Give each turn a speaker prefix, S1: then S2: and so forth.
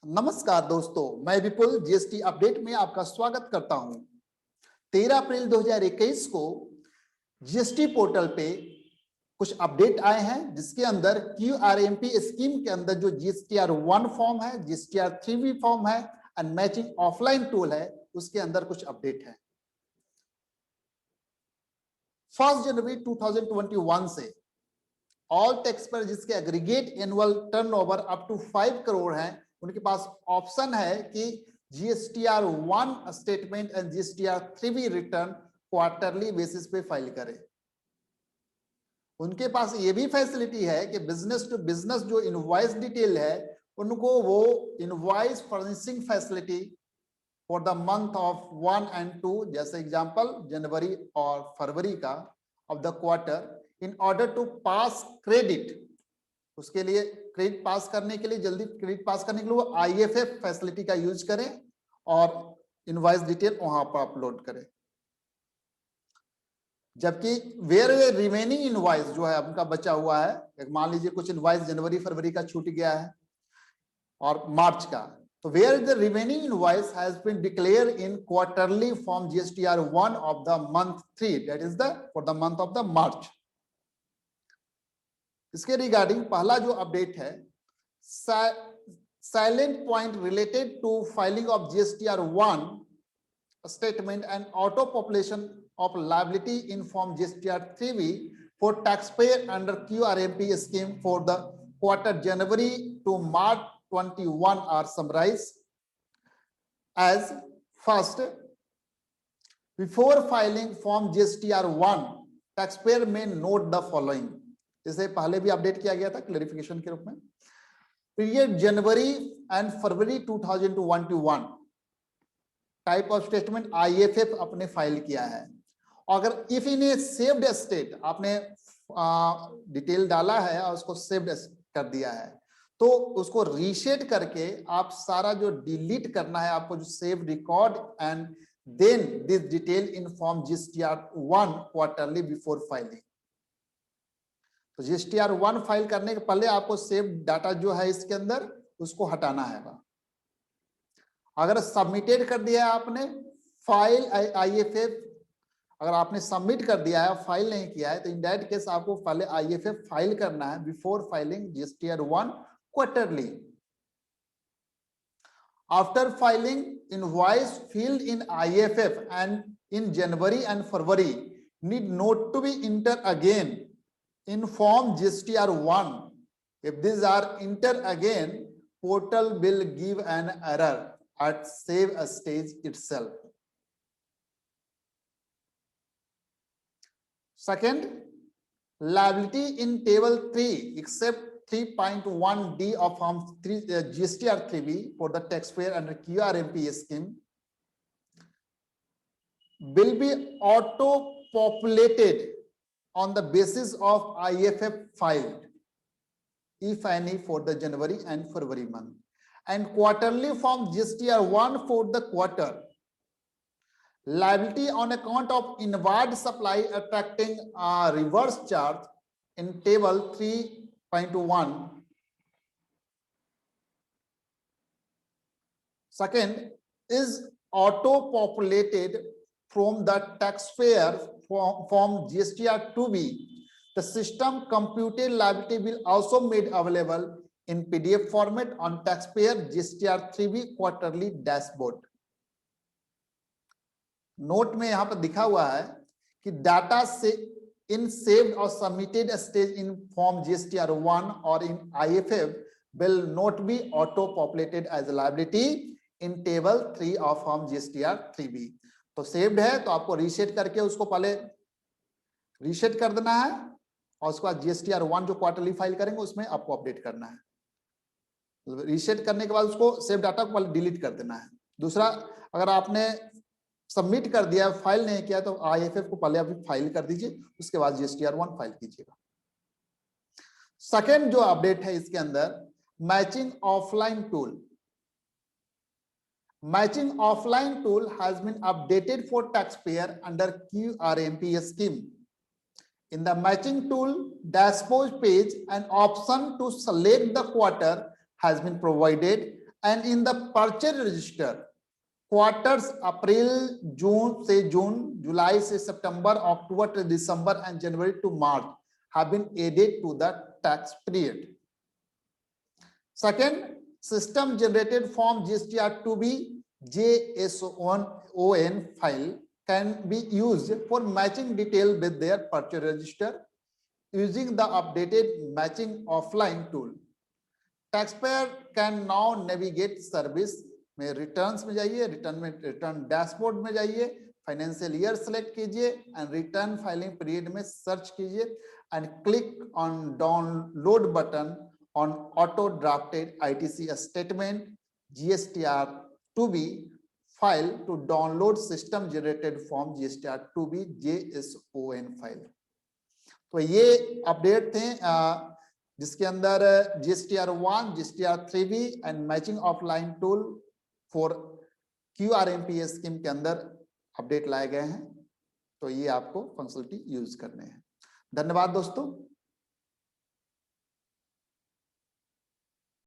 S1: नमस्कार दोस्तों, मैं विपुल जीएसटी अपडेट में आपका स्वागत करता हूं। 13 अप्रैल 2021 को जीएसटी पोर्टल पे कुछ अपडेट आए हैं, जिसके अंदर QRMP स्कीम के अंदर जो GSTR1 फॉर्म है, GSTR3B फॉर्म है एंड मैचिंग ऑफलाइन टूल है, उसके अंदर कुछ अपडेट है। 1 जनवरी 2021 से ऑल टैक्स पर जिसके aggregate annual turnover up to 5 crore है, उनके पास ऑप्शन है कि GSTR1 statement and GSTR3B return quarterly basis पे फाइल करें। उनके पास ये भी फैसिलिटी है कि बिजनेस टू बिजनेस जो इनवॉइस डिटेल है, उनको वो invoice furnishing facility for the month of 1 and 2, जैसे एग्जांपल जनवरी और फरवरी का of the quarter, in order to pass credit, उसके लिए क्रेडिट पास करने के लिए, जल्दी क्रेडिट पास करने के लिए वो IFF फैसिलिटी का यूज करें और इनवॉइस डिटेल वहां पर अपलोड करें। जबकि वेयर रिमेनिंग इनवॉइस जो है उनका बचा हुआ है, मान लीजिए कुछ इनवॉइस जनवरी फरवरी का छूट गया है और मार्च का, तो where the remaining invoice has been declare in quarterly form GSTR1 of the month 3, that is the for the month of the March. इसके रिगार्डिंग पहला जो अपडेट है, silent point related to filing of GSTR1 statement and auto population of liability in form GSTR3B for taxpayer under QRMP scheme for the quarter January to March 21 are summarized as: first, before filing form GSTR1, taxpayer may note the following. इसे पहले भी update किया गया था clarification के रूप में। Period January and February 2021 type of statement IFF आपने फाइल किया है। अगर if in A saved state आपने डिटेल डाला है और उसको सेव्ड कर दिया है, तो उसको रीसेट करके आप सारा जो डिलीट करना है आपको, जो save record and then this detail in form GSTR1 quarterly before filing. तो GSTR1 फाइल करने के पहले आपको सेव डाटा जो है इसके अंदर उसको हटाना है। अगर सबमिटेड कर दिया है आपने फाइल IFF, अगर आपने सबमिट कर दिया है फाइल नहीं किया है, तो इन दैट केस आपको पहले IFF फाइल करना है before filing GSTR1 quarterly. After filing invoice field in IFF and in January and February need not to be enter again in form GSTR1. If these are enter again, portal will give an error at save stage itself. Second, liability in table 3 except 3.1D of form GSTR3B for the taxpayer under QRMP scheme will be auto populated on the basis of IFF filed, if any, for the January and February month, and quarterly form GSTR1 for the quarter. Liability on account of inward supply attracting a reverse charge in table 3.1. Second is auto populated from the taxpayer form GSTR2B. The system computed liability will also made available in PDF format on taxpayer GSTR3B quarterly dashboard. Note में यहां पर दिखा हुआ है कि data से इन saved और submitted stage इन form GSTR1 और इन IFF will not be auto populated as a liability in table 3 of form GSTR3B. तो सेव्ड है तो आपको रीसेट करके उसको पहले रीसेट कर देना है और उसके बाद GSTR1 जो क्वार्टरली फाइल करेंगे उसमें आपको अपडेट करना है। रीसेट करने के बाद उसको सेव डाटा को पहले डिलीट कर देना है। दूसरा, अगर आपने सबमिट कर दिया फाइल नहीं किया तो IFF को पहले अभी फाइल कर दीजिए, उसके बाद GSTR1 फाइल कीजिएगा। सेकेंड जो अपडेट है इसके अंदर, matching offline tool. Matching offline tool has been updated for taxpayer under QRMP scheme. In the matching tool dashboard page, an option to select the quarter has been provided and in the purchase register, quarters April, June से June, July से September, October to December, and January to March have been added to the tax period. Second, system generated form GSTR2B JSON file can be used for matching detail with their purchase register using the updated matching offline tool. Taxpayer can now navigate service में returns में जाइए, return dashboard में जाइए, financial year select कीजिए and return filing period में search कीजिए and click on download button on auto drafted ITC statement GSTR2B file to download system generated form GSTR2B JSON file. तो ये update थे जिसके अंदर GSTR1, GSTR3B and matching offline tool for QRMPS scheme के अंदर update लाए गए हैं. तो ये आपको फंक्शनलिटी यूज करने हैं. धन्यवाद दोस्तों.